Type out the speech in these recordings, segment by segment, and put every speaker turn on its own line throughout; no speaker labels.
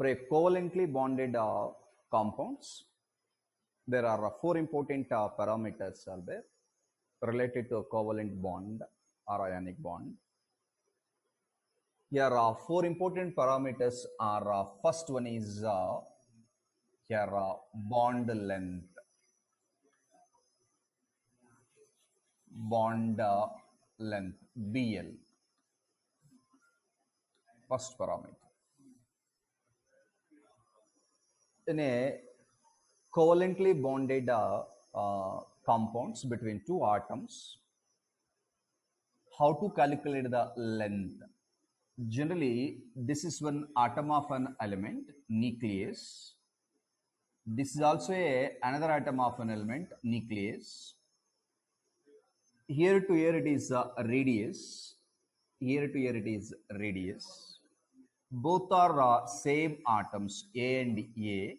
a covalently bonded compounds, there are four important parameters are there related to a covalent bond or ionic bond. Here four important parameters are first one is bond length. Bond length BL, first parameter. In a covalently bonded compounds between two atoms, how to calculate the length? Generally, this is one atom of an element, nucleus. This is also another atom of an element, nucleus. Here to here it is radius. Here to here it is radius. Both are same atoms, A and A.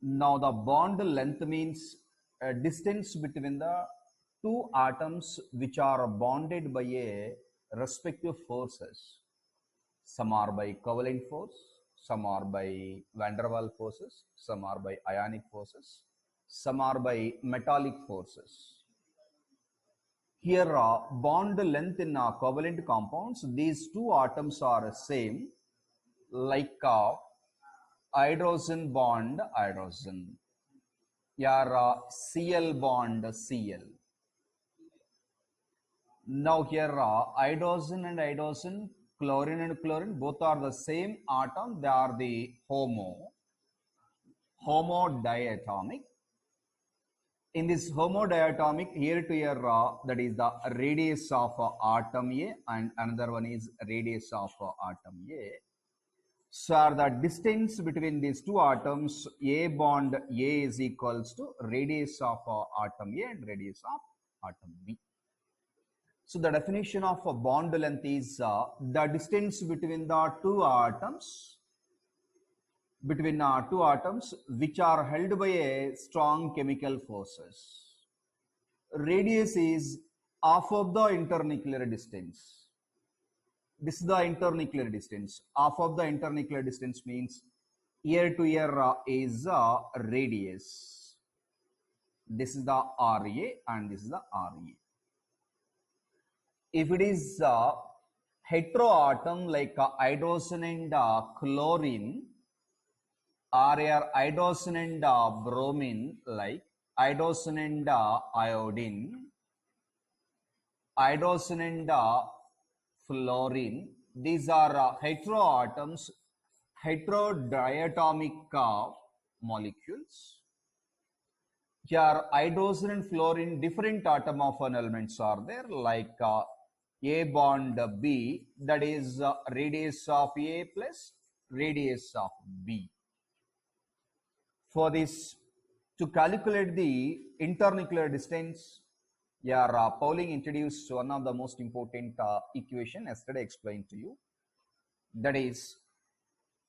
Now the bond length means a distance between the two atoms which are bonded by a respective forces. Some are by covalent force, some are by van der Waals forces, some are by ionic forces, some are by metallic forces. Here bond length in covalent compounds, these two atoms are same, like hydrogen bond hydrogen, here Cl bond Cl. Now here hydrogen and hydrogen, chlorine and chlorine, both are the same atom. They are the homodiatomic. In this homodiatomic, here to here that is the radius of atom A and another one is radius of atom A. So the distance between these two atoms, A bond A is equals to radius of atom A and radius of atom B. So the definition of a bond length is the distance between the two atoms, which are held by a strong chemical forces. Radius is half of the internuclear distance. This is the internuclear distance. Half of the internuclear distance means here to here is radius. This is the RA and this is the RA. If it is heteroatom like hydrogen and chlorine, or hydrogen and bromine like hydrogen and iodine, hydrogen and fluorine, these are heteroatoms, heterodiatomic molecules. Here hydrogen and fluorine, different atom of an elements are there, like A bond B, that is radius of A plus radius of B. For this, to calculate the internuclear distance, Pauling introduced one of the most important equation yesterday explained to you. That is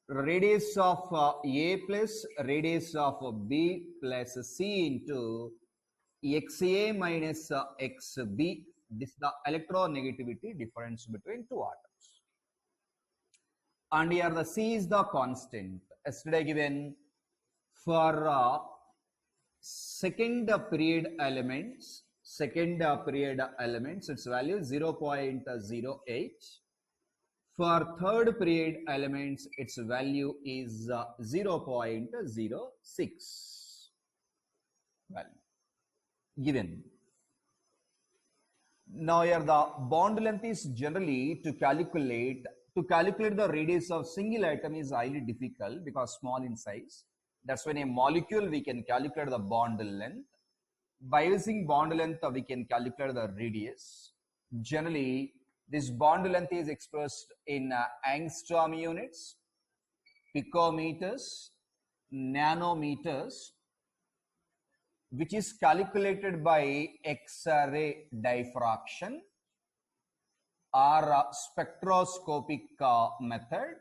radius of A plus radius of B plus C into XA minus XB. This is the electronegativity difference between two atoms. And here the C is the constant. Yesterday given for second period elements, its value is 0.08. For third period elements, its value is 0.06 value given. Now here the bond length is generally to calculate the radius of single atom is highly difficult because small in size. That's when a molecule we can calculate the bond length. By using bond length we can calculate the radius. Generally this bond length is expressed in angstrom units, picometers, nanometers, which is calculated by X-ray diffraction or spectroscopic method,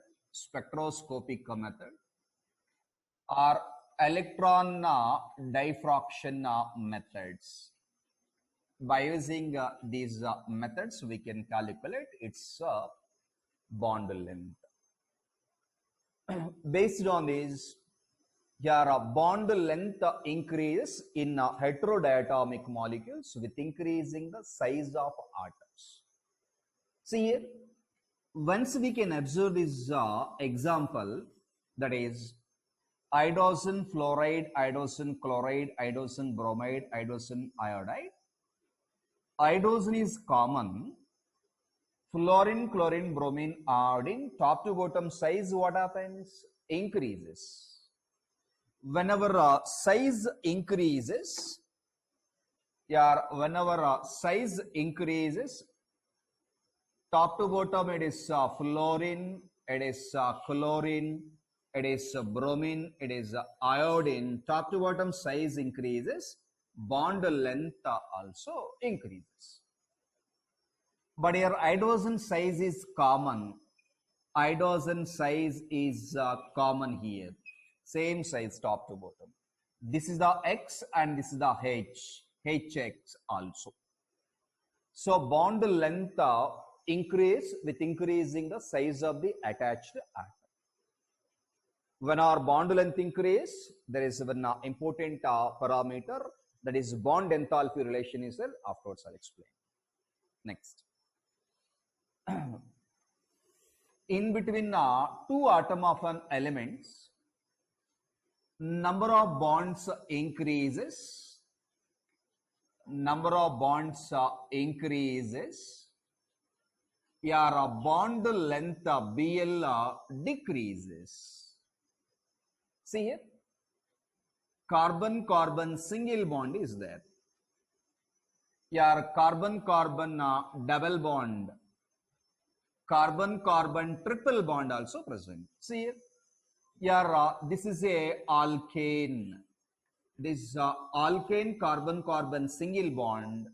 or electron diffraction methods. By using these methods, we can calculate its bond length. Based on this, your bond length increase in heterodiatomic molecules with increasing the size of atoms. See here, once we can observe this example, that is hydrogen fluoride, hydrogen chloride, hydrogen bromide, hydrogen iodide. Hydrogen is common. Fluorine, chlorine, bromine, iodine, top to bottom size, what happens? Increases. Whenever size increases, whenever size increases, top to bottom it is fluorine, it is chlorine, it is bromine, it is iodine, top to bottom size increases, bond length also increases. But here hydrogen size is common. Hydrogen size is common here. Same size top to bottom. This is the X and this is the H. HX also. So bond length increase with increasing the size of the attached atom. When our bond length increase, there is an important parameter, that is bond enthalpy relation is there. Afterwards I'll explain. Next. In between two atoms of an elements, number of bonds increases, number of bonds increases, your bond length BL decreases. See here, carbon-carbon single bond is there. Your carbon-carbon double bond, carbon-carbon triple bond also present. See here, this is a alkane. This alkane carbon-carbon single bond.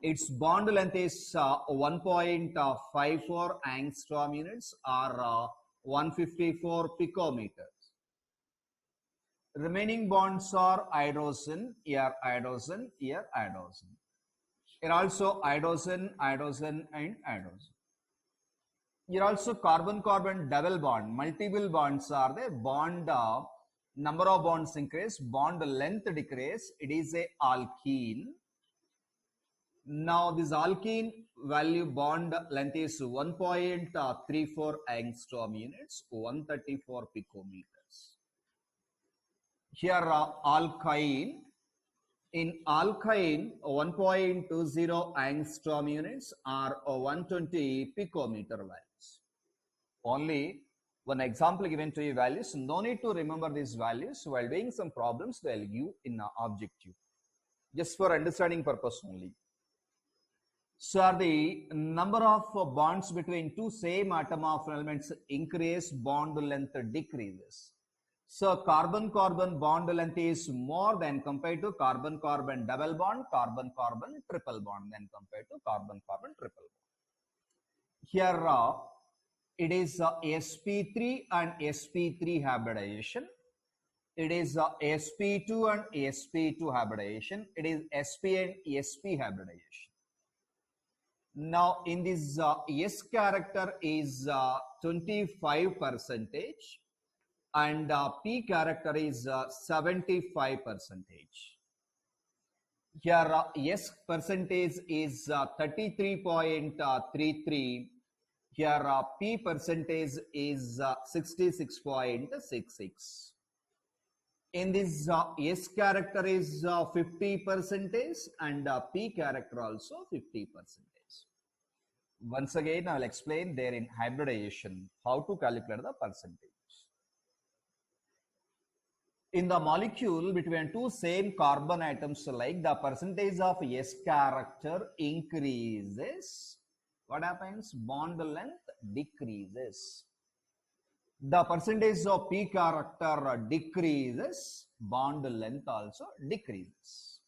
Its bond length is 1.54 angstrom units or 154 picometers. Remaining bonds are hydrogen, here hydrogen, here hydrogen. Here also hydrogen, hydrogen and hydrogen. Here also carbon-carbon double bond, multiple bonds are there. Bond number of bonds increase, bond length decrease. It is a alkene. Now this alkene value bond length is 1.34 angstrom units, 134 picometers. Here alkyne. In alkyne, 1.20 angstrom units are 120 picometer values. Only one example given to you values. No need to remember these values. While doing some problems, they will give in objective. Just for understanding purpose only. So the number of bonds between two same atom of elements increase, bond length decreases. So carbon-carbon bond length is more than compared to carbon-carbon double bond, carbon-carbon triple bond than compared to carbon-carbon triple bond. Here it is sp3 and sp3 hybridization. It is sp2 and sp2 hybridization. It is sp and sp hybridization. Now in this S character is 25%. And P character is 75%. Here S percentage is 33.33. Here P percentage is 66.66. In this S character is 50% and P character also 50%. Once again, I will explain there in hybridization how to calculate the percentage. In the molecule between two same carbon atoms, like the percentage of S character increases, what happens? Bond length decreases. The percentage of P character decreases, bond length also decreases.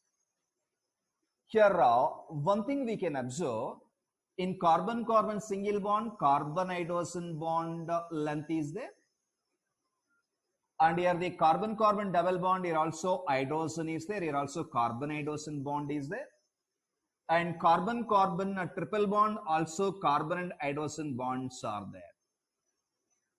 Here, one thing we can observe, in carbon-carbon single bond, carbon-hydrogen bond length is there. And here the carbon-carbon double bond, here also hydrogen is there, here also carbon-hydrogen bond is there. And carbon-carbon triple bond, also carbon and hydrogen bonds are there.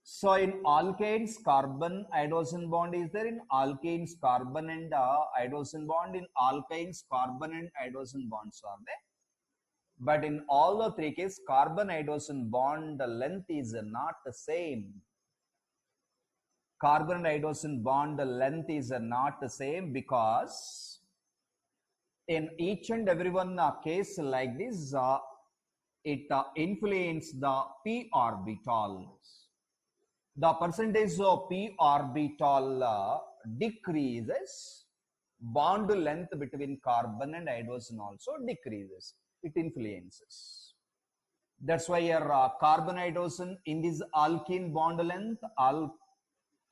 So in alkanes, carbon hydrogen bond is there. In alkanes, carbon and hydrogen bond. In alkynes, carbon and hydrogen bonds are there. But in all the three cases, carbon hydrogen bond length is not the same. Carbon and hydrogen bond length is not the same because in each and every one case like this, it influences the p orbitals. The percentage of p orbital decreases, bond length between carbon and hydrogen also decreases. It influences. That's why your carbon hydrogen in this alkene bond length,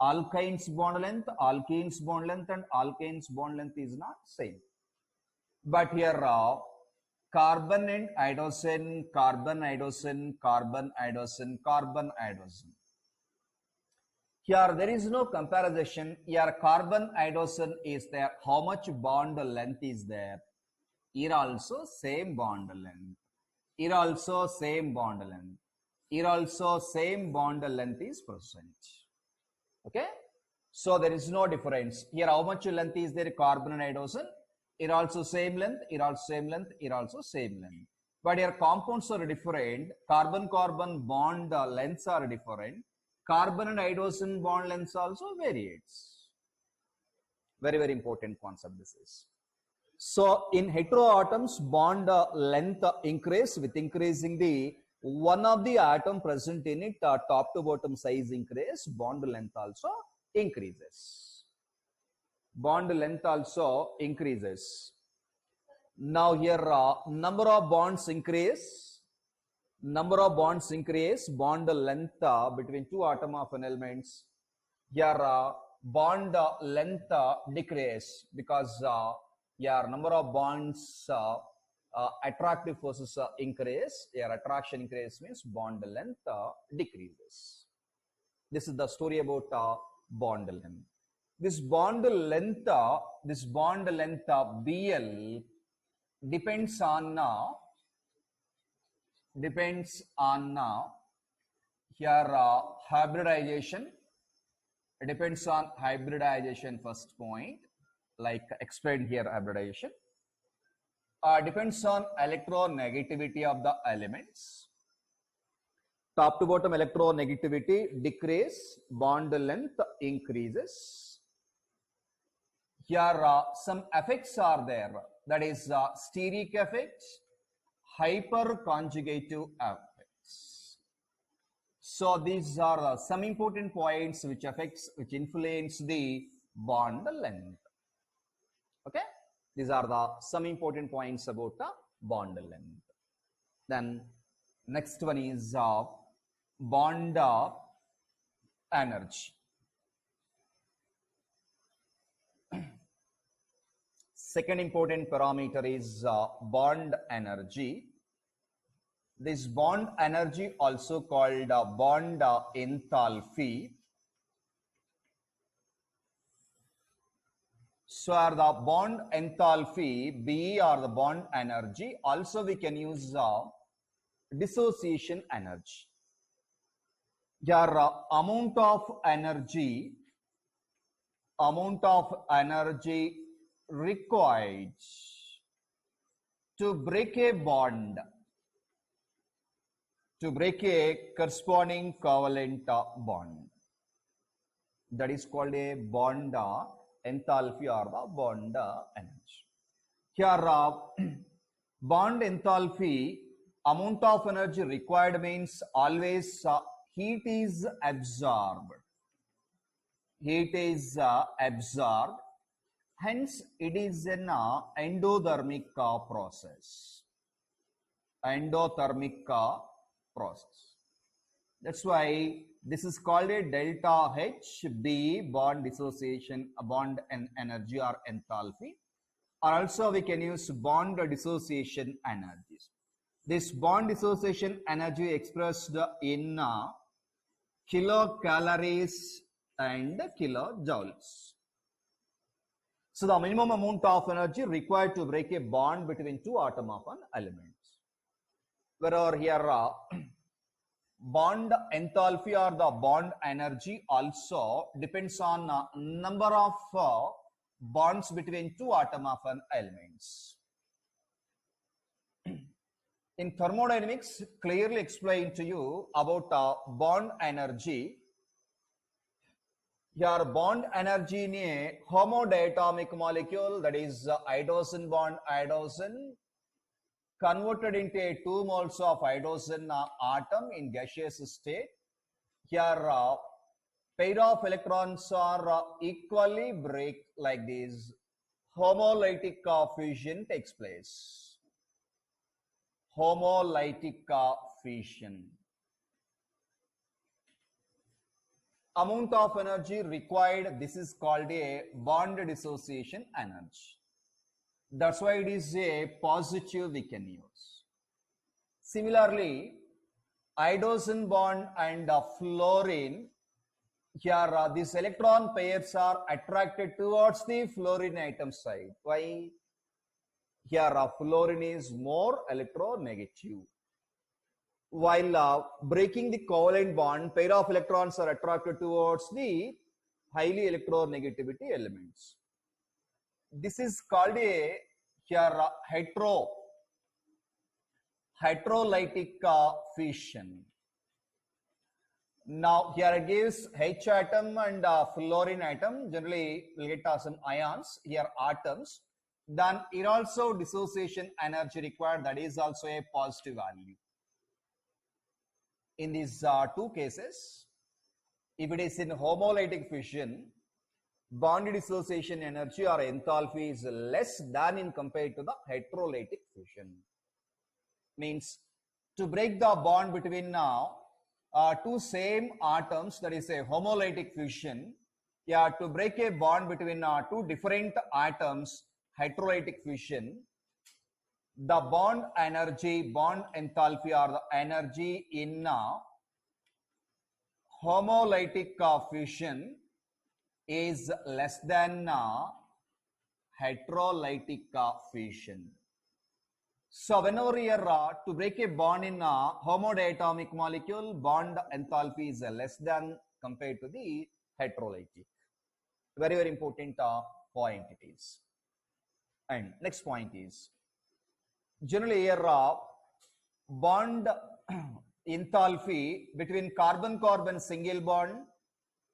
alkynes bond length, alkenes bond length, and alkanes bond length is not same. But here carbon and hydrogen, carbon hydrogen, carbon hydrogen, carbon hydrogen. Here there is no comparison. Here carbon hydrogen is there. How much bond length is there? Here also same bond length. Here also same bond length. Here also same bond length is present. Okay. So there is no difference. Here how much length is there? Carbon and hydrogen. Here also same length. Here also same length. Here also same length. But here compounds are different. Carbon-carbon bond lengths are different. Carbon and hydrogen bond lengths also varies. Very, very important concept this is. So in heteroatoms, bond length increase with increasing the one of the atom present in it, top to bottom size increase, bond length also increases. Bond length also increases. Now here number of bonds increase. Number of bonds increase, bond length between two atoms of an elements. Here bond length decrease because here number of bonds attractive forces increase. Here attraction increase means bond length decreases. This is the story about bond length. This bond length BL depends on here hybridization. It depends on hybridization first point, like explained here hybridization. Depends on electronegativity of the elements. Top to bottom electronegativity decrease, bond length increases. Here some effects are there, that is steric effects, hyperconjugative effects. So these are some important points which influence the bond length. Okay, these are the some important points about the bond length. Then next one is bond energy. Second important parameter is bond energy. This bond energy also called bond enthalpy. So are the bond enthalpy, B or the bond energy. Also we can use dissociation energy. Your amount of energy required to break a bond, to break a corresponding covalent bond, that is called a bond enthalpy or the bond energy. Here bond enthalpy, amount of energy required means always heat is absorbed. Heat is absorbed. Hence, it is an endothermic process. Endothermic process. That's why this is called a delta H B bond dissociation, bond and energy or enthalpy. Or also we can use bond dissociation energies. This bond dissociation energy expressed in kilocalories and kilojoules. So the minimum amount of energy required to break a bond between two atoms of an element. Wherever here bond enthalpy or the bond energy also depends on number of bonds between two atoms of an elements. In thermodynamics, clearly explained to you about bond energy. Your bond energy in a homodiatomic molecule, that is hydrogen bond hydrogen, converted into 2 moles of hydrogen atom in gaseous state. Here pair of electrons are equally break like this. Homolytic fission takes place. Homolytic fission. Amount of energy required, this is called a bond dissociation energy. That's why it is a positive we can use. Similarly, hydrogen bond and fluorine, here these electron pairs are attracted towards the fluorine atom side. Why? Here fluorine is more electronegative. While breaking the covalent bond, pair of electrons are attracted towards the highly electronegativity elements. This is called a here heterolytic fission. Now here it gives H atom and fluorine atom. Generally will get some ions, here atoms. Then it also dissociation energy required, that is also a positive value. In these two cases, if it is in homolytic fission, bond dissociation energy or enthalpy is less than in compared to the heterolytic fission. Means to break the bond between two same atoms, that is a homolytic fission. Yeah, to break a bond between two different atoms, heterolytic fission, the bond energy, bond enthalpy or the energy in homolytic fission is less than heterolytic fission. So whenever you are to break a bond in a homodiatomic molecule, bond enthalpy is less than compared to the heterolytic. Very, very important point it is. And next point is, generally here bond enthalpy between carbon-carbon single bond,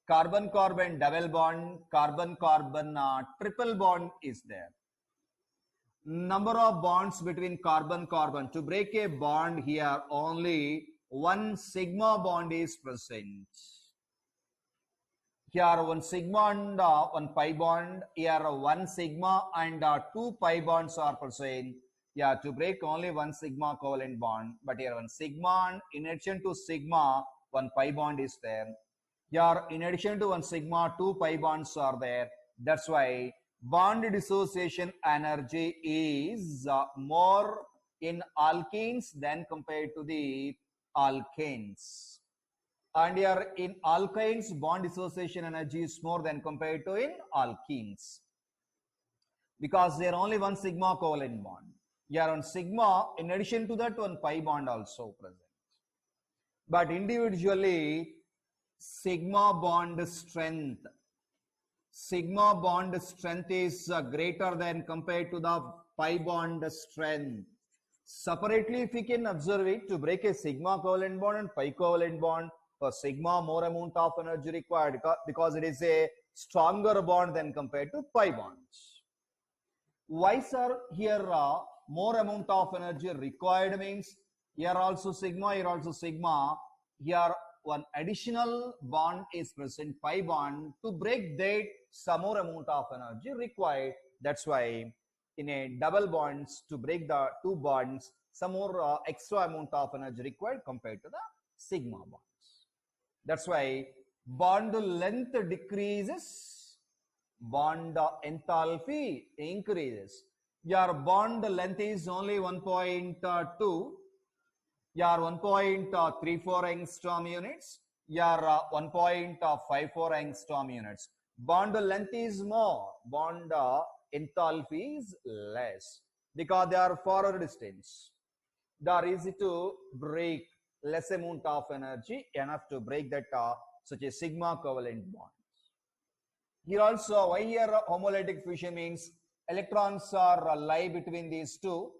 carbon-carbon double bond, carbon-carbon triple bond is there. Number of bonds between carbon-carbon. To break a bond here, only one sigma bond is present. Here one sigma and one pi bond. Here one sigma and two pi bonds are present. Yeah, to break only one sigma covalent bond, but here one sigma and in addition to sigma, one pi bond is there. Here in addition to one sigma, two pi bonds are there. That's why bond dissociation energy is more in alkenes than compared to the alkanes. And here in alkynes, bond dissociation energy is more than compared to in alkenes, because there are only one sigma covalent bond. Here on sigma, in addition to that, one pi bond also present. But individually, sigma bond strength is greater than compared to the pi bond strength. Separately, if we can observe it, to break a sigma covalent bond and pi covalent bond, for sigma more amount of energy required because it is a stronger bond than compared to pi bonds. Why, sir, here more amount of energy required means here also sigma, here also sigma, here one additional bond is present, pi bond. To break that, some more amount of energy required. That's why in a double bonds, to break the two bonds, some more extra amount of energy required compared to the sigma bonds. That's why bond length decreases, bond enthalpy increases. Your bond length is only 1.2, your 1.34 angstrom units, your 1.54 angstrom units. Bond length is more, bond enthalpy is less, because they are far distance. They are easy to break. less amount of energy enough to break that such a sigma covalent bond. Here also, why here homolytic fusion means electrons are lie between these two,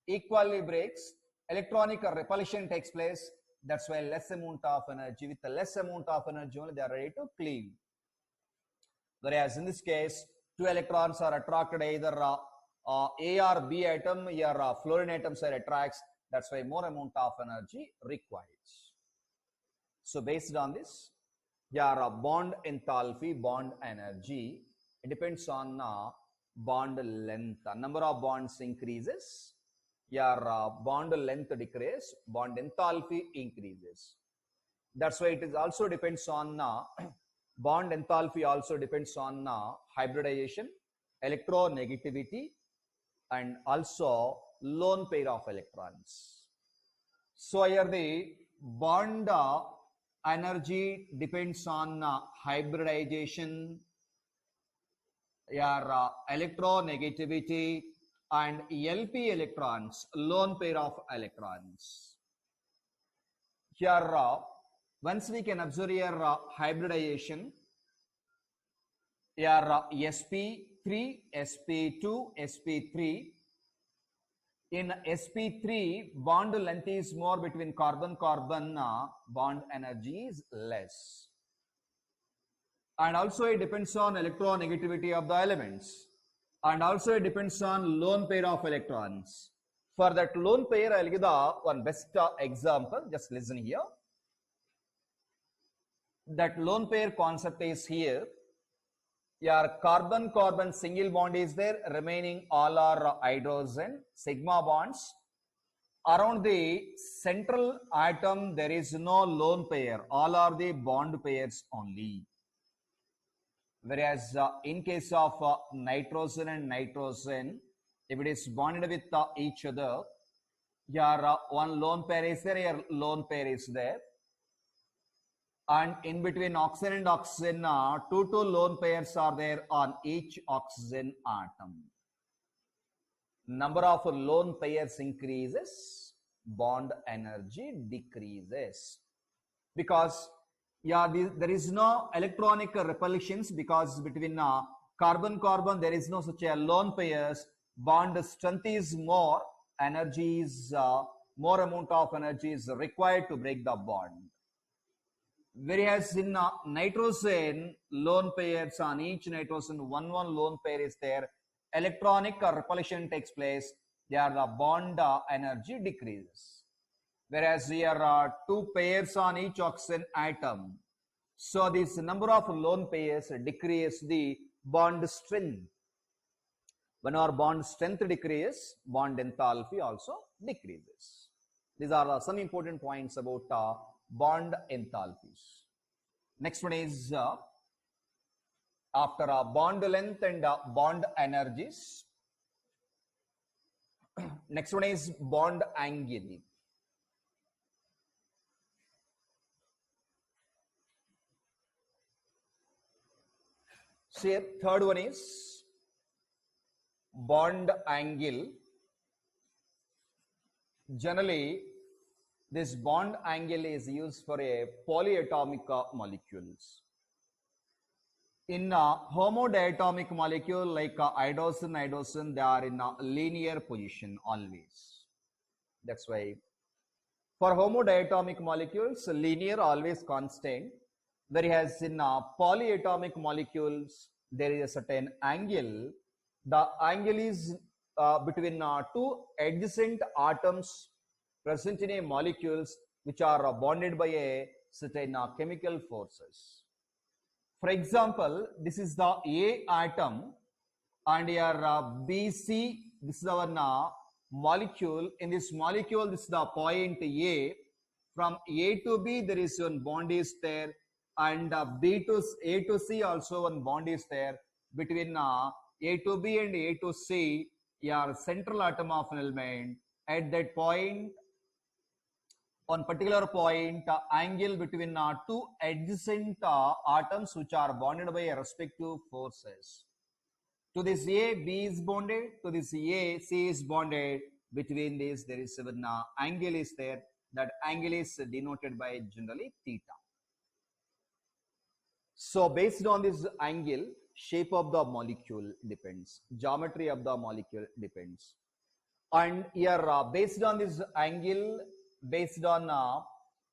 equally breaks, electronic repulsion takes place. That's why less amount of energy. With the less amount of energy only they are ready to cleave. Whereas in this case, two electrons are attracted either A or B atom, here fluorine atom side attracts. That's why more amount of energy required. So based on this, your bond enthalpy, bond energy, it depends on bond length. Number of bonds increases, your bond length decreases, bond enthalpy increases. That's why it is also depends on bond enthalpy also depends on hybridization, electronegativity, and also lone pair of electrons. So here the bond energy depends on hybridization, your electronegativity, and LP electrons, lone pair of electrons. Here, once we can observe your hybridization, your sp3, sp2, sp3. In sp3, bond length is more between carbon-carbon, bond energy is less. And also it depends on electronegativity of the elements. And also it depends on lone pair of electrons. For that lone pair, I'll give the one best example. Just listen here. That lone pair concept is here. Your carbon-carbon single bond is there, remaining all are hydrogen, sigma bonds. Around the central atom, there is no lone pair, all are the bond pairs only. Whereas in case of nitrogen and nitrogen, if it is bonded with each other, your one lone pair is there, your lone pair is there. And in between oxygen and oxygen, two lone pairs are there on each oxygen atom. Number of lone pairs increases, bond energy decreases. Because there is no electronic repulsions, because between carbon-carbon there is no such a lone pairs. Bond strength is more, energy is more amount of energy is required to break the bond. Whereas in nitrogen, lone pairs on each nitrogen, one lone pair is there. Electronic repulsion takes place. There the bond energy decreases. Whereas here are two pairs on each oxygen atom. So this number of lone pairs decreases the bond strength. When our bond strength decreases, bond enthalpy also decreases. These are some important points about bond enthalpies. Next one is after bond length and bond energies. Next one is bond angle. So third one is bond angle. Generally, this bond angle is used for a polyatomic molecules. In homodiatomic molecule like hydrogen, they are in a linear position always. That's why for homodiatomic molecules, linear always constant. Whereas in polyatomic molecules, there is a certain angle. The angle is between two adjacent atoms present in a molecules which are bonded by a certain chemical forces. For example, this is the A atom and your BC, this is our molecule. In this molecule, this is the point A. From A to B, there is one bond is there, and B to A to C also one bond is there. Between A to B and A to C, your central atom of an element. At that point, on particular point, angle between two adjacent atoms which are bonded by respective forces. To this A, B is bonded. To this A, C is bonded. Between these, there is an angle is there. That angle is denoted by generally theta. So based on this angle, shape of the molecule depends, geometry of the molecule depends. And here based on this angle, based on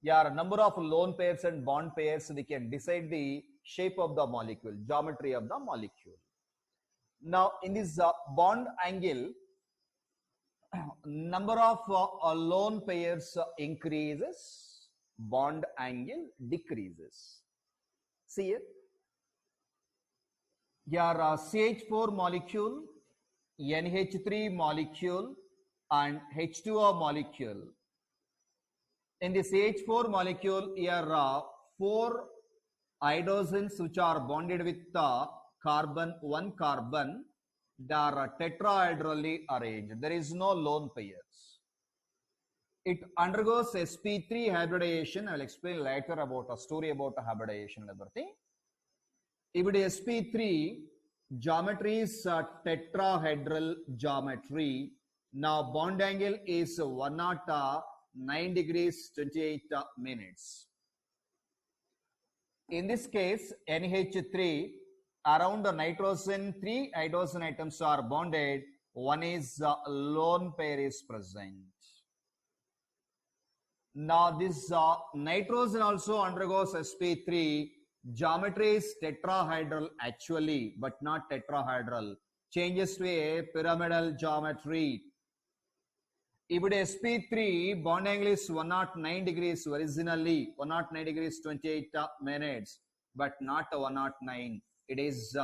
your number of lone pairs and bond pairs, we can decide the shape of the molecule, geometry of the molecule. Now in this bond angle, number of lone pairs increases, bond angle decreases. See here, your CH4 molecule, NH3 molecule and H2O molecule. In the CH4 molecule, here are 4 hydrogens which are bonded with one carbon. They are tetrahedrally arranged. There is no lone pairs. It undergoes sp3 hybridization. I will explain later about a story about hybridization and everything. If it is sp3, geometry is tetrahedral geometry. Now bond angle is 109 degrees 28 minutes. In this case, NH3, around the nitrogen, 3 hydrogen atoms are bonded. One is lone pair is present. Now this nitrogen also undergoes sp3. Geometry is tetrahedral actually, but not tetrahedral. Changes to a pyramidal geometry. If it is sp3, bond angle is 109 degrees originally, 109 degrees 28 minutes, but not 109. It is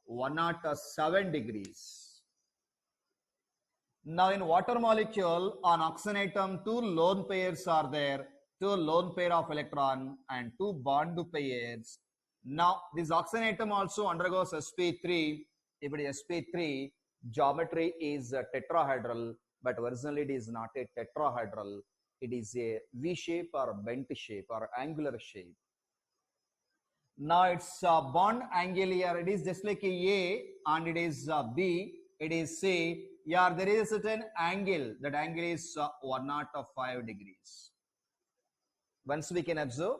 107 degrees. Now in water molecule, on oxygen atom, 2 lone pairs are there, 2 lone pair of electron and 2 bond pairs. Now this oxygen atom also undergoes sp3. If it is sp3, geometry is tetrahedral, but originally it is not a tetrahedral. It is a V shape or bent shape or angular shape. Now its bond angle here, it is just like A and it is B, it is C. Here there is a certain angle, that angle is 105 degrees. Once we can observe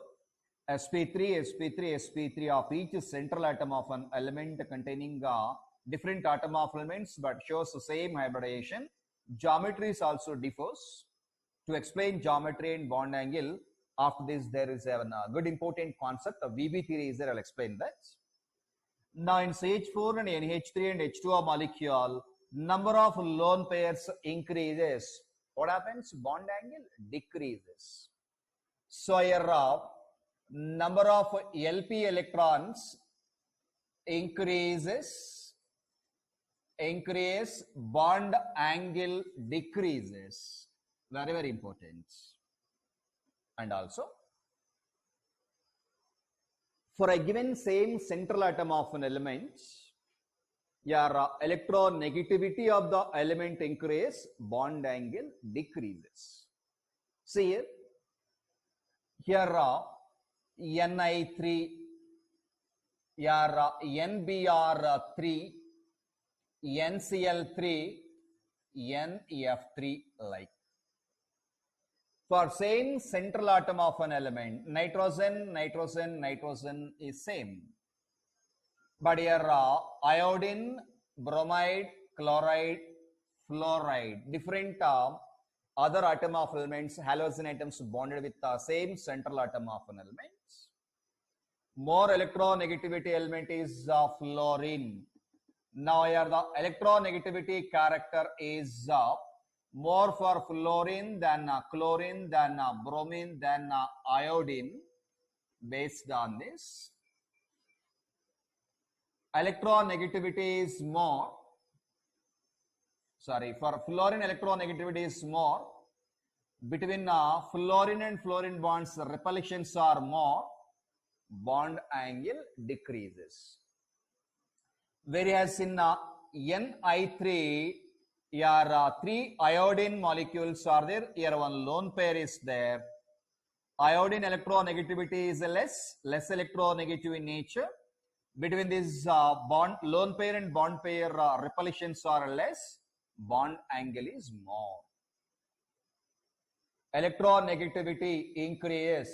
sp3, sp3, sp3 of each central atom of an element containing different atom of elements but shows the same hybridization. Geometries also differs. To explain geometry and bond angle, after this there is a good important concept of VB theory is there. I'll explain that. Now in CH4 and NH3 and H2O molecule, number of lone pairs increases. What happens? Bond angle decreases. So here number of LP electrons increase, bond angle decreases. Very, very important. And also, for a given same central atom of an element, your electronegativity of the element increase, bond angle decreases. See here, Ni3, your NBr3, NCl3, NF3 like. For same central atom of an element, nitrogen, nitrogen, nitrogen is same. But here iodine, bromide, chloride, fluoride, different other atom of elements, halogen atoms bonded with the same central atom of an element. More electronegativity element is fluorine. Now here the electronegativity character is more for fluorine than chlorine than bromine than iodine. Based on this, electronegativity is more. Sorry, for fluorine electronegativity is more. Between fluorine and fluorine bonds, repulsions are more. Bond angle decreases. Whereas in Ni3, here 3 iodine molecules are there. Here one lone pair is there. Iodine electronegativity is less electronegative in nature. Between this lone pair and bond pair, repulsions are less. Bond angle is more. electronegativity increases,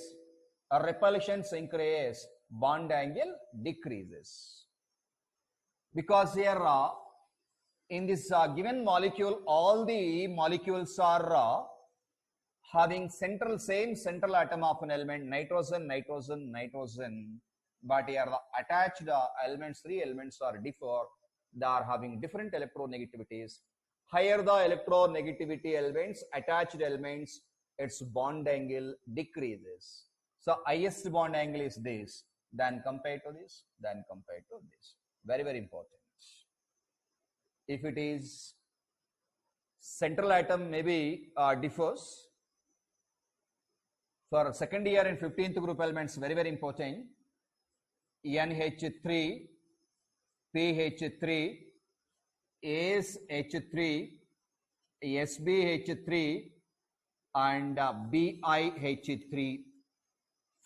repulsions increase, bond angle decreases. Because here in this given molecule, all the molecules are having same central atom of an element, nitrogen, nitrogen, nitrogen. But here the attached elements, three elements are differ. They are having different electronegativities. Higher the electronegativity elements, attached elements, its bond angle decreases. So highest bond angle is this, then compared to this, then compared to this. Very, very important. If it is central atom, maybe differs. For second year and 15th group elements, very, very important. NH3, PH3, ASH3, SBH3, and BiH3.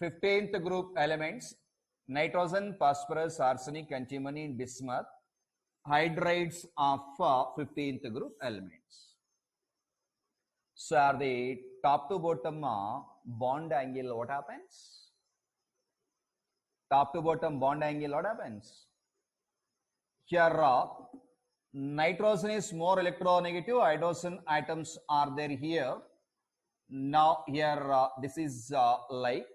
15th group elements, nitrogen, phosphorus, arsenic, antimony, bismuth, hydrides of 15th group elements. So are the top to bottom bond angle, what happens? Top to bottom bond angle, what happens? Here nitrogen is more electronegative, hydrogen atoms are there here. Now here this is like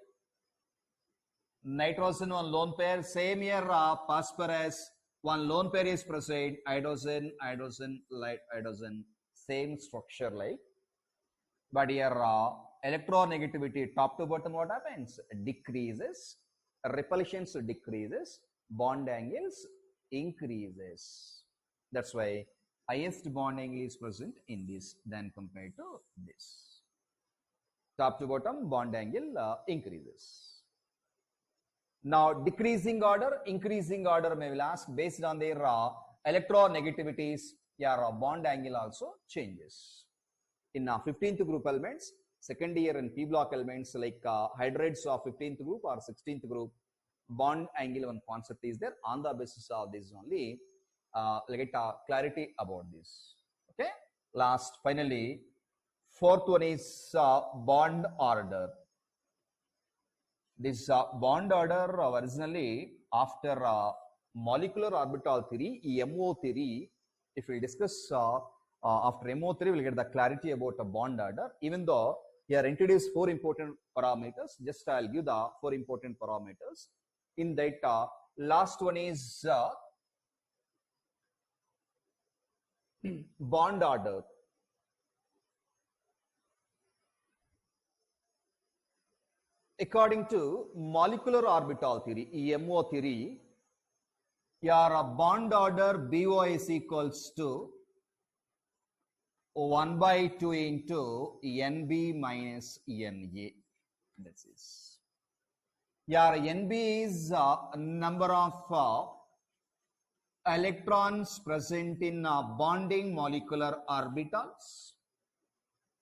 nitrogen one lone pair, same here phosphorus one lone pair is present, hydrogen, hydrogen, light hydrogen, same structure like. But here electronegativity top to bottom what happens? Decreases, repulsions decreases, bond angles increases. That's why highest bond angle is present in this than compared to this. Top to bottom bond angle increases. Now decreasing order, increasing order may will ask based on their electronegativities, your bond angle also changes. In 15th group elements, second year and P block elements like hydrides of 15th group or 16th group, bond angle one concept is there. On the basis of this only, we'll get clarity about this. Okay. Last, finally, fourth one is bond order. This bond order originally after molecular orbital theory, MO theory. If we discuss after MO theory, we'll get the clarity about a bond order. Even though here introduced four important parameters, just I'll give the four important parameters. In that, last one is bond order. According to molecular orbital theory, MO theory, your bond order BO is equals to 1/2 into NB minus NA. This is. Your NB is number of electrons present in bonding molecular orbitals,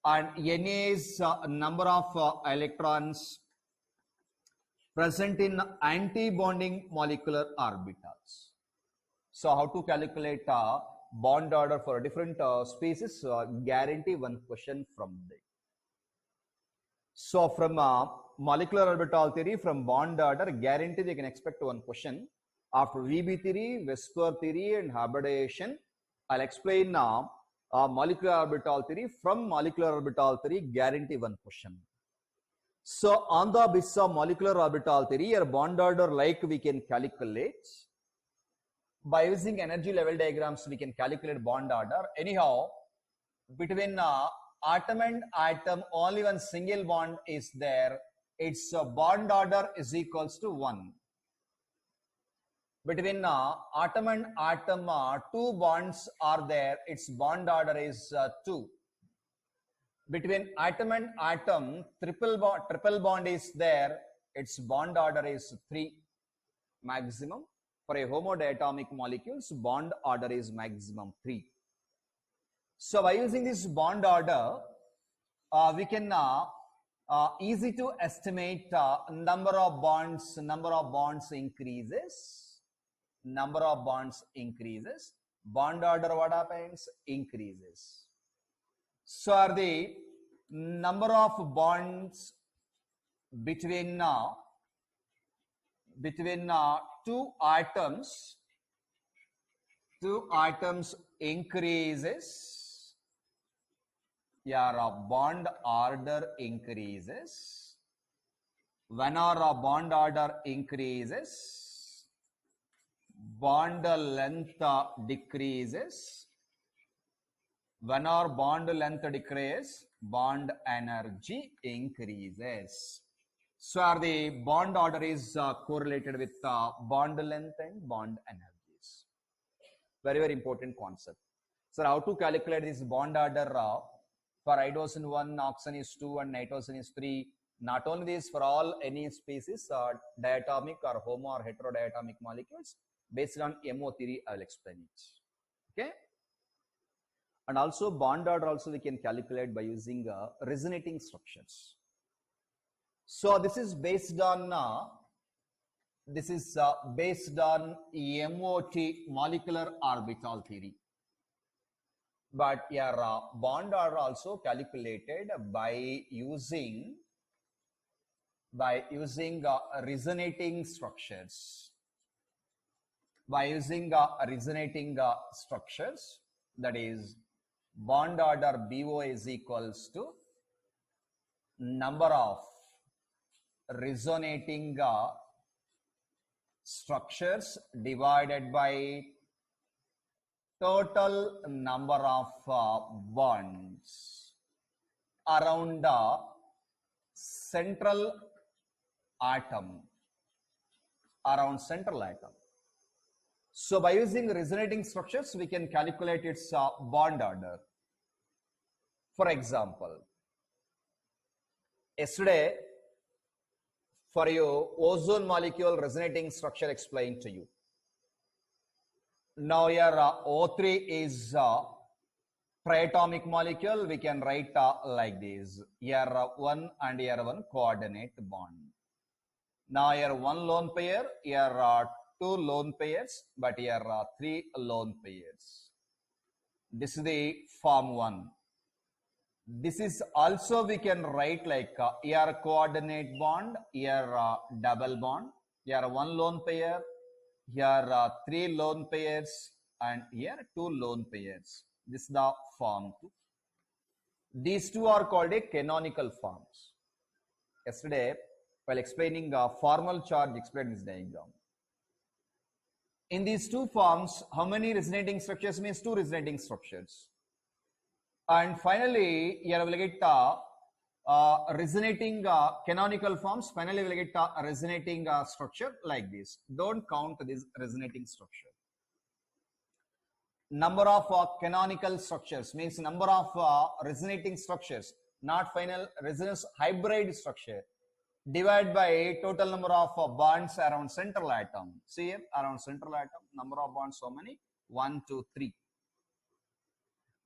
and Na is number of electrons present in anti-bonding molecular orbitals. So how to calculate bond order for different species? Guarantee one question from there. So from molecular orbital theory, from bond order, guarantee they can expect one question. After VB theory, Westphal theory and hybridization, I'll explain now molecular orbital theory. From molecular orbital theory, guarantee one question. So on the basis of molecular orbital theory, or bond order like we can calculate. By using energy level diagrams, we can calculate bond order. Anyhow, between atom and atom, only one single bond is there. Its bond order is equals to 1. Between atom and atom, two bonds are there. Its bond order is 2. Between atom and atom, triple bond is there. Its bond order is 3 maximum. For a homodiatomic molecules, bond order is maximum 3. So by using this bond order, we can easy to estimate number of bonds increases. Number of bonds increases. Bond order what happens? Increases. So are the number of bonds between two atoms increases, your bond order increases. When our bond order increases, bond length decreases. When our bond length decreases, bond energy increases. So the bond order is correlated with bond length and bond energies. Very, very important concept. So how to calculate this bond order for hydrogen 1, oxygen is 2 and nitrogen is 3. Not only this, for all any species, diatomic or homo or heterodiatomic molecules, based on MO theory, I will explain it. Okay. And also bond order also we can calculate by using resonating structures. So this is based on MOT, molecular orbital theory. But your bond order also calculated by using resonating structures. By using resonating structures, that is bond order BO is equals to number of resonating structures divided by total number of bonds around the central atom. So by using resonating structures, we can calculate its bond order. For example, yesterday for you, ozone molecule resonating structure explained to you. Now here O3 is triatomic molecule. We can write like this. Here 1 and here 1 coordinate bond. Now here 1 lone pair, here 2 lone pairs, but here 3 lone pairs. This is the form 1. This is also we can write like here coordinate bond, here double bond, here 1 lone pair, here 3 lone pairs, and here 2 lone pairs. This is the form 2. These two are called a canonical forms. Yesterday, while explaining formal charge, explained this diagram. In these two forms, how many resonating structures means 2 resonating structures. And finally, here we will get resonating canonical forms. Finally, we will get a resonating structure like this. Don't count this resonating structure. Number of canonical structures means number of resonating structures, not final resonance hybrid structure, divided by total number of bonds around central atom. See here, around central atom, number of bonds, how many? 1, 2, 3.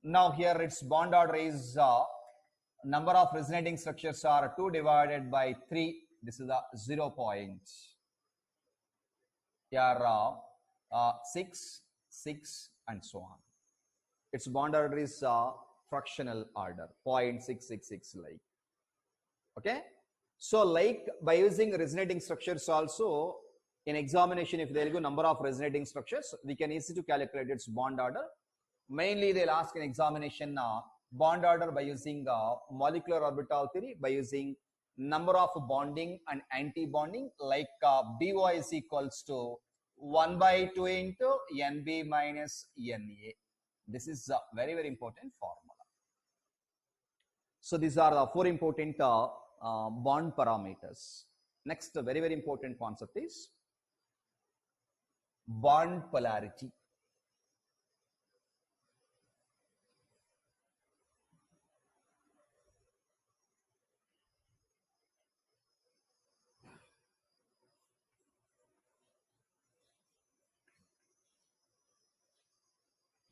Now here its bond order is number of resonating structures are 2 divided by 3. This is the 0 point. Here 6, 6 and so on. Its bond order is fractional order 0.666 like. Okay. So like by using resonating structures also in examination, if there is a number of resonating structures, we can easily calculate its bond order. Mainly they'll ask in examination bond order by using molecular orbital theory, by using number of bonding and anti-bonding, like BO is equals to 1 by 2 into NB minus NA. This is a very, very important formula. So these are the 4 important bond parameters. Next, very, very important concept is bond polarity.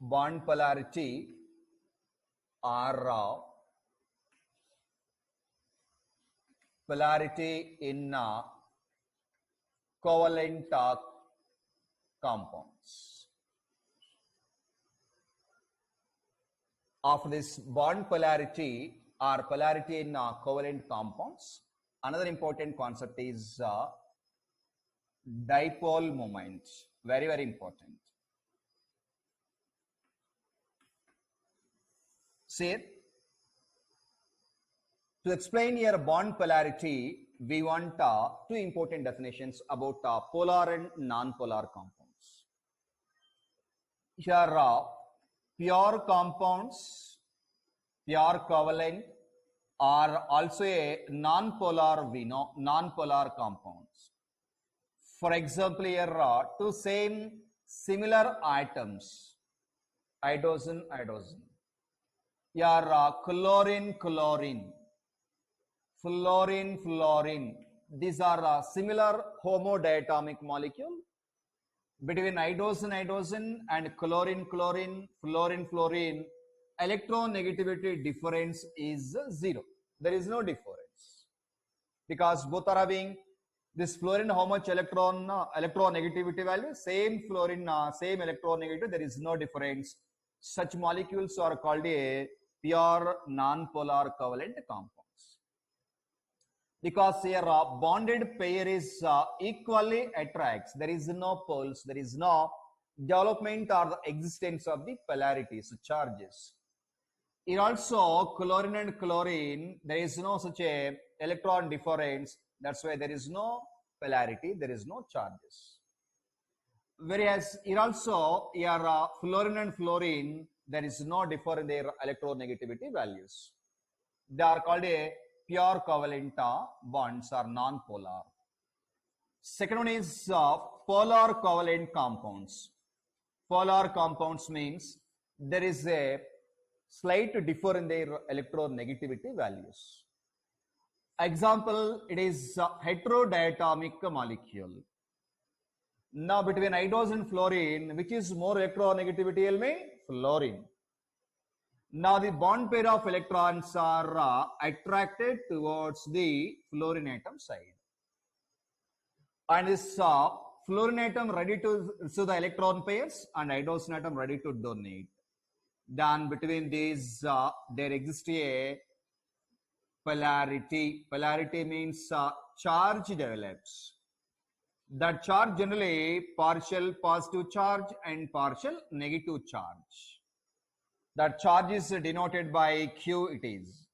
Bond polarity are polarity in covalent compounds. Of this bond polarity or polarity in covalent compounds. Another important concept is dipole moment. Very, very important. See, to explain here bond polarity, we want two important definitions about polar and non-polar compounds. Here, pure compounds, pure covalent, are also a non-polar, we know, non-polar compounds. For example, here two same similar atoms, hydrogen, hydrogen. Here chlorine, chlorine, fluorine, fluorine. These are similar homodiatomic molecule. Between hydrogen, hydrogen and chlorine, chlorine, fluorine, fluorine, electronegativity difference is 0. There is no difference because both are having this fluorine, how much electronegativity value, same fluorine, same electronegativity, there is no difference. Such molecules are called a pure non-polar covalent compounds. Because here bonded pair is equally attracts, there is no poles, there is no development or the existence of the polarities, charges. Here also chlorine and chlorine, there is no such a electron difference, that's why there is no polarity, there is no charges. Whereas here also here fluorine and fluorine, there is no difference in their electronegativity values. They are called a pure covalent bonds or non-polar. Second one is polar covalent compounds. Polar compounds means there is a slight difference in their electronegativity values. Example, it is heterodiatomic molecule. Now between hydrogen and fluorine, which is more electronegativity element? Fluorine. Now the bond pair of electrons are attracted towards the fluorine atom side. And this fluorine atom ready to receive the electron pairs and hydrogen atom ready to donate. Then between these there exists a polarity. Polarity means charge develops. That charge generally partial positive charge and partial negative charge. That charge is denoted by Q, it is.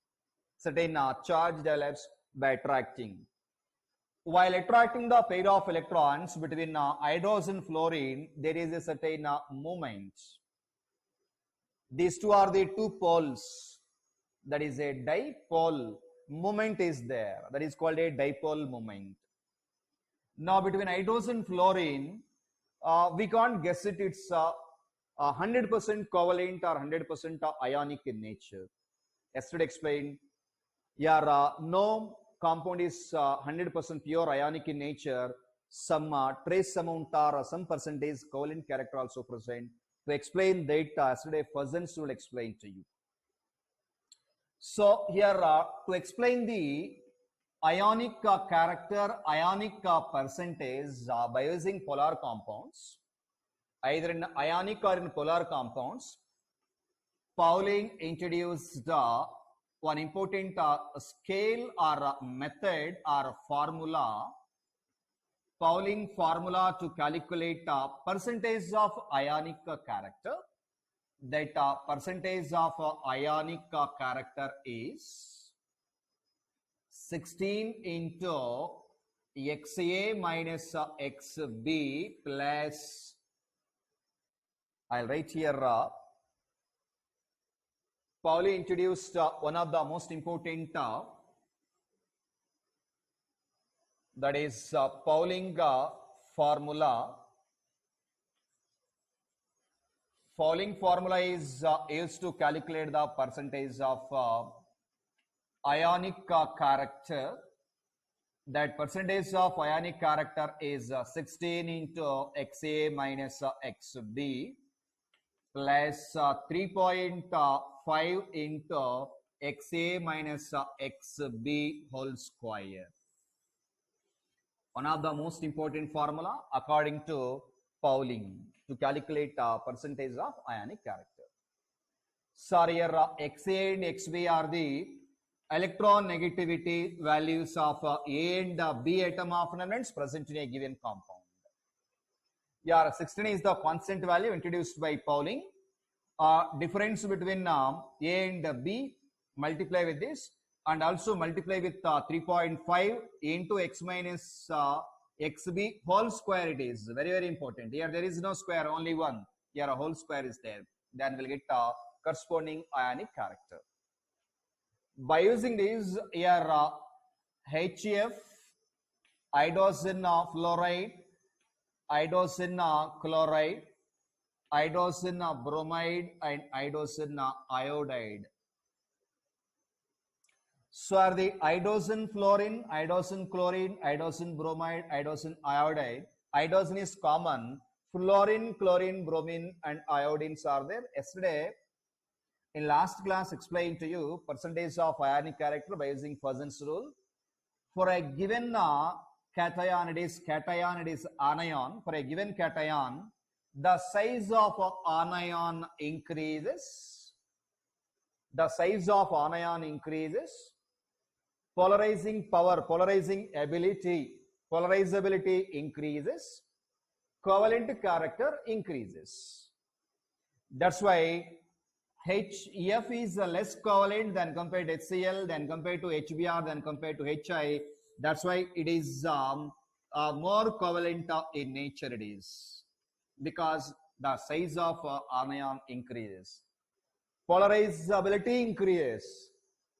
Certain charge develops by attracting. While attracting the pair of electrons between hydrogen and fluorine, there is a certain movement. These two are the two poles. That is a dipole. Moment is there. That is called a dipole moment. Now between hydrogen and fluorine, we can't guess it. It's 100% covalent or 100% ionic in nature. Yesterday explained, yeah, no compound is 100% pure ionic in nature. Some trace amount or some percentage covalent character also present. To explain that, yesterday Fuzzens will explain to you. So here to explain the ionic character, ionic percentage by using polar compounds, either in ionic or in polar compounds, Pauling introduced one important scale or method or formula, Pauling formula to calculate percentage of ionic character. That percentage of ionic character is 16 into XA minus XB plus, I'll write here, Pauli introduced one of the most important, that is Pauling formula. Pauling formula is used to calculate the percentage of ionic character. That percentage of ionic character is 16 into XA minus XB plus 3.5 into XA minus XB whole square. One of the most important formula according to Pauling to calculate percentage of ionic character. Sorry, here XA and XB are the electronegativity values of A and B atom of elements present in a given compound. Yeah, 16 is the constant value introduced by Pauling. Difference between A and B, multiply with this, and also multiply with 3.5 into x minus xb whole square. It is very, very important. Here there is no square, only one. Here a whole square is there. Then we'll get corresponding ionic character. By using this, here HF, iodine fluoride, iodine chloride, iodine bromide, and iodine iodide. So are the iodine fluorine, iodine chlorine, iodine bromide, iodine iodide. Iodine is common. Fluorine, chlorine, bromine, and iodines are there. Yesterday, in last class, explained to you percentage of ionic character by using Fusson's rule. For a given cation, it is anion. For a given cation, the size of anion increases. The size of anion increases. Polarizing power, polarizing ability, polarizability increases. Covalent character increases. That's why HF is less covalent than compared to HCl, than compared to HBr, than compared to HI. That's why it is more covalent in nature. It is because the size of anion increases. Polarizability increases,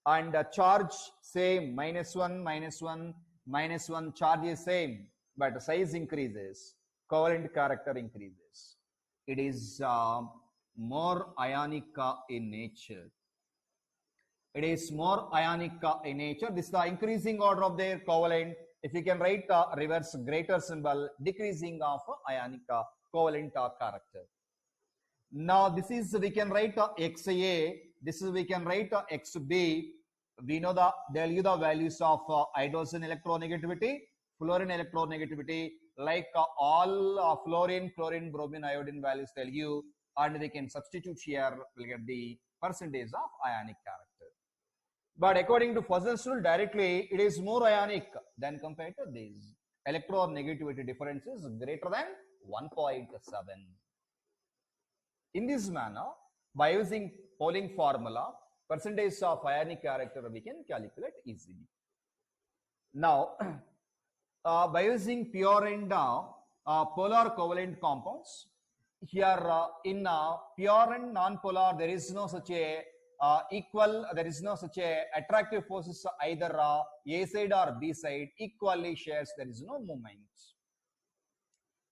and the charge same, -1, -1, -1, charge is same, but the size increases, covalent character increases. It is more ionic in nature. It is more ionic in nature. This is the increasing order of their covalent. If you can write reverse greater symbol, decreasing of ionic covalent character. Now this is, we can write XA, this is we can write XB. We know they'll give the values of iodine electronegativity, fluorine electronegativity, like all fluorine, chlorine, bromine, iodine values they'll give, and we can substitute here, we'll get the percentage of ionic character. But according to Fusson's rule, directly it is more ionic than compared to this. Electronegativity difference is greater than 1.7. In this manner, by using Pauling formula, percentage of ionic character we can calculate easily. Now, by using pure and polar covalent compounds, here in pure and non-polar, there is no such a there is no such a attractive forces either A side or B side equally shares, there is no movement.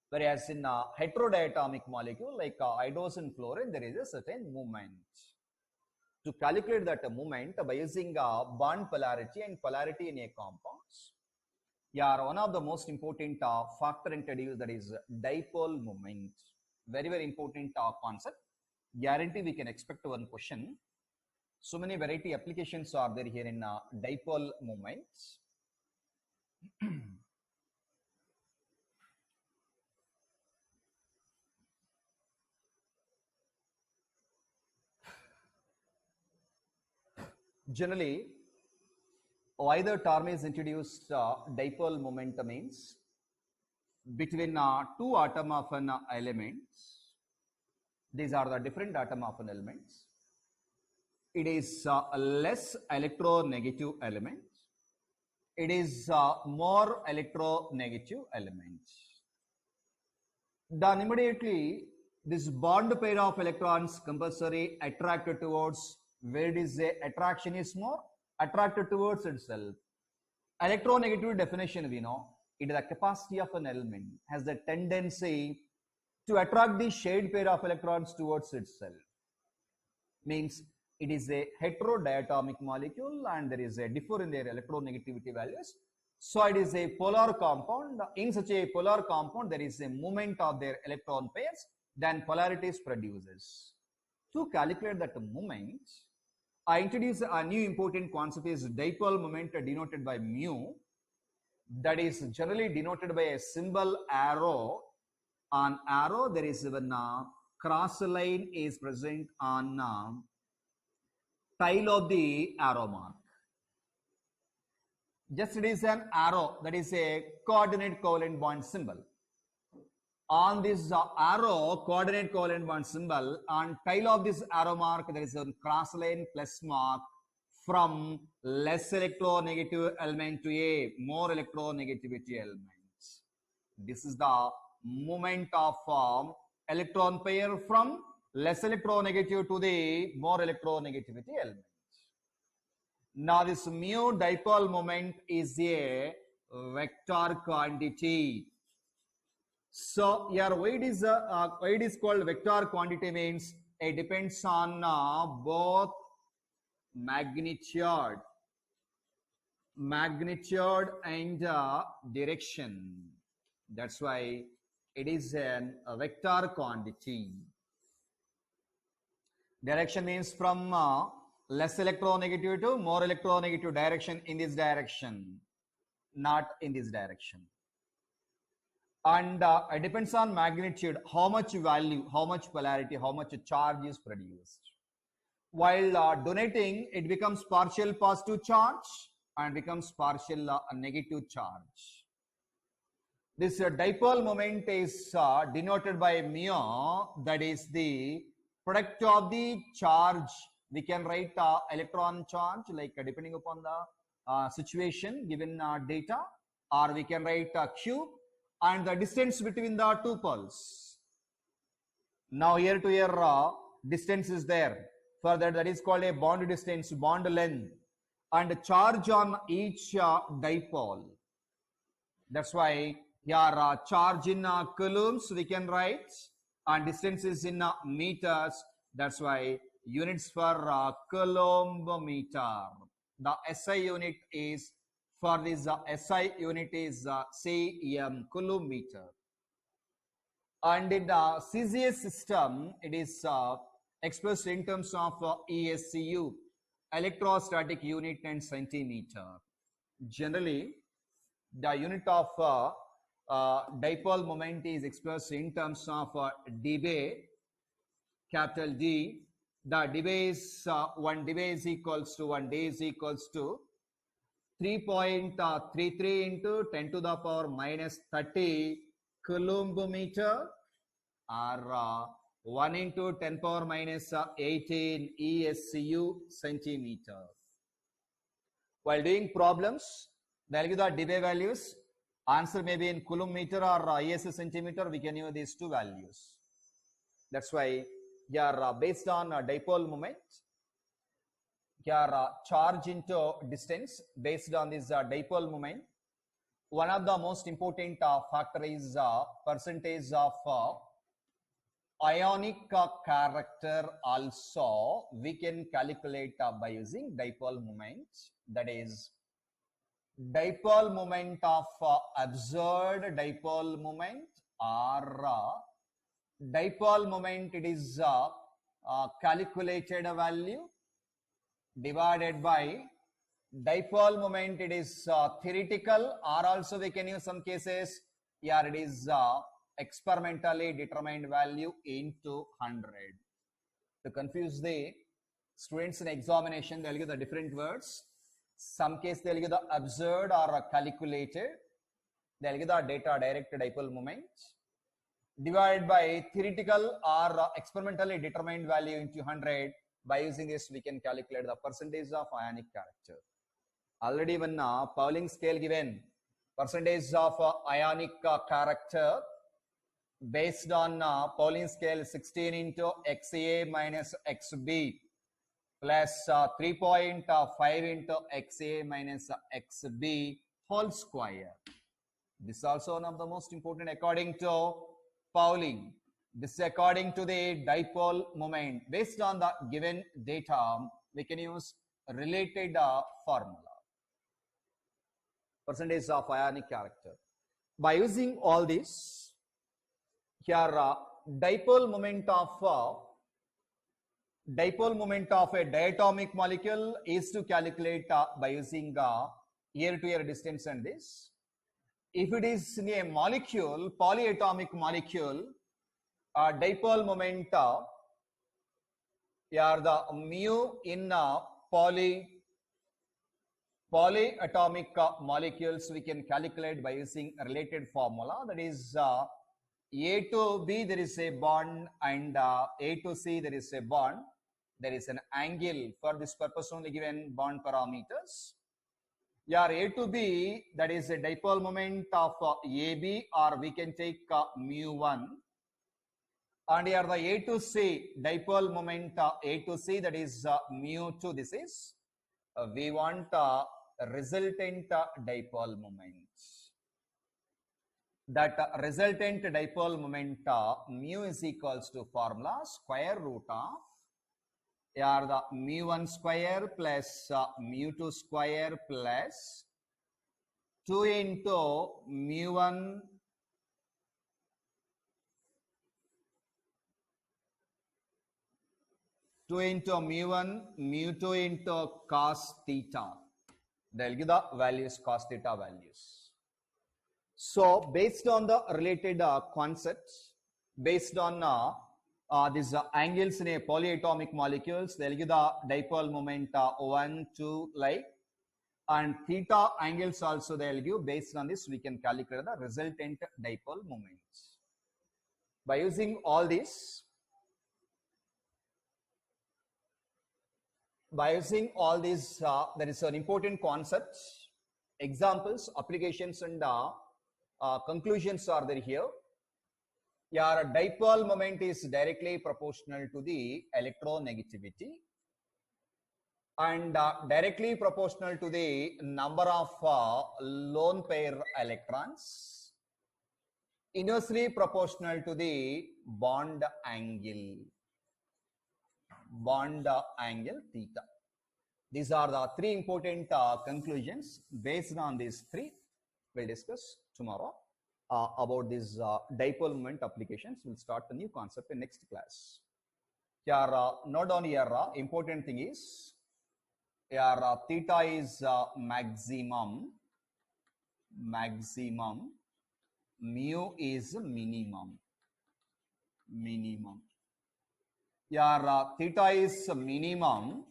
Whereas in a heterodiatomic molecule like iodine fluorine, there is a certain movement. To calculate that movement by using bond polarity and polarity in a compounds, yeah, one of the most important factor introduced, that is dipole moment. Very, very important concept. Guarantee we can expect one question. So many variety applications are there here in dipole moments. Generally, why the term is introduced dipole moment means between two atom of an elements. These are the different atom of an elements. It is less electronegative element. It is more electronegative element. Then immediately this bond pair of electrons compulsory attracted towards where it is a attraction is more attracted towards itself. Electronegativity definition we know, it is the capacity of an element has the tendency to attract the shade pair of electrons towards itself. Means it is a heterodiatomic molecule and there is a differ in their electronegativity values. So it is a polar compound. In such a polar compound, there is a movement of their electron pairs, then polarities produces. To calculate that movement, I introduce a new important concept is dipole moment denoted by mu. That is generally denoted by a symbol arrow. On arrow, there is even cross line is present on tail of the arrow mark. Just it is an arrow, that is a coordinate covalent bond symbol. On this arrow, coordinate covalent bond symbol, on tail of this arrow mark, there is a cross line plus mark from less electronegative element to a more electronegativity element. This is the moment of electron pair from less electronegative to the more electronegativity element. Now this mu dipole moment is a vector quantity. So here why it is called vector quantity means it depends on both magnitude and direction. That's why it is a vector quantity. Direction means from less electronegative to more electronegative direction, in this direction, not in this direction. And it depends on magnitude, how much value, how much polarity, how much charge is produced. While donating, it becomes partial positive charge and becomes partial negative charge. This dipole moment is denoted by mu, that is the product of the charge. We can write electron charge, like depending upon the situation given data, or we can write Q and the distance between the two poles. Now here to here distance is there. Further, that is called a bond distance, bond length, and charge on each dipole. That's why here charge in coulombs we can write, and distance is in meters. That's why units for coulomb meter. The SI unit is for this SI unit is cm, coulomb meter. And in the CCS system, it is expressed in terms of ESCU, electrostatic unit, and centimeter. Generally, the unit of dipole moment is expressed in terms of dBA, capital D. The dBA is 1 dBA is equals to 1 day is equals to 3.33 into 10 to the power minus 30 coulomb meter, or 1 into 10 power minus 18 ESCU centimeter. While doing problems, they'll give the dBA values. Answer may be in coulomb meter or ES centimeter. We can use these two values. That's why here based on dipole moment, here charge into distance based on this dipole moment. One of the most important factor is percentage of ionic character. Also we can calculate by using dipole moment, that is dipole moment of observed dipole moment, or dipole moment, it is calculated value divided by dipole moment, it is theoretical, or also we can use some cases here it is experimentally determined value into 100. To confuse the students in examination, they'll give the different words. Some case they'll give the observed or calculated. They'll give the data direct dipole moment divided by theoretical or experimentally determined value into 100. By using this, we can calculate the percentage of ionic character. Already when Pauling scale given, percentage of ionic character based on Pauling scale 16 into XA minus XB plus 3.5 into XA minus XB whole square. This is also one of the most important according to Pauling. This is according to the dipole moment. Based on the given data, we can use related formula. Percentage of ionic character. By using all this, here dipole moment of a diatomic molecule is to calculate by using year-to-year distance and this. If it is in a molecule, polyatomic molecule, dipole moment, here the mu in Polyatomic molecules we can calculate by using a related formula, that is A to B there is a bond and A to C there is a bond. There is an angle. For this purpose only given bond parameters. Here A to B, that is a dipole moment of AB, or we can take mu1. And here the A to C dipole moment A to C, that is mu2. This is we want resultant dipole moment. That resultant dipole moment mu is equals to formula square root of here the mu1 square plus mu2 square plus 2 into mu1 2 into mu1 mu2 into cos theta. They'll give the values, cos theta values. So based on the related concepts, based on these angles in a polyatomic molecules, they'll give the dipole moment 1, 2, like, and theta angles also they'll give. Based on this, we can calculate the resultant dipole moments. By using all these, there is an important concept, examples, applications, and conclusions are there here. Your dipole moment is directly proportional to the electronegativity and directly proportional to the number of lone pair electrons, inversely proportional to the bond angle theta. These are the three important conclusions. Based on these three, we'll discuss tomorrow about these dipole moment applications. We'll start a new concept in next class. Here, note down here, important thing is, here theta is maximum, mu is minimum. Here theta is minimum,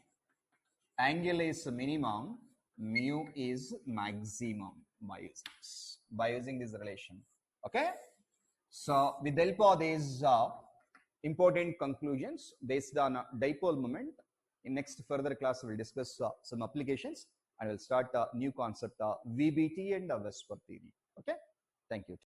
angle is minimum, mu is maximum by using this relation. Okay, so with the help of these important conclusions based on dipole moment, in next further class we will discuss some applications and we'll start a new concept VBT and Westphal theory. Okay, thank you.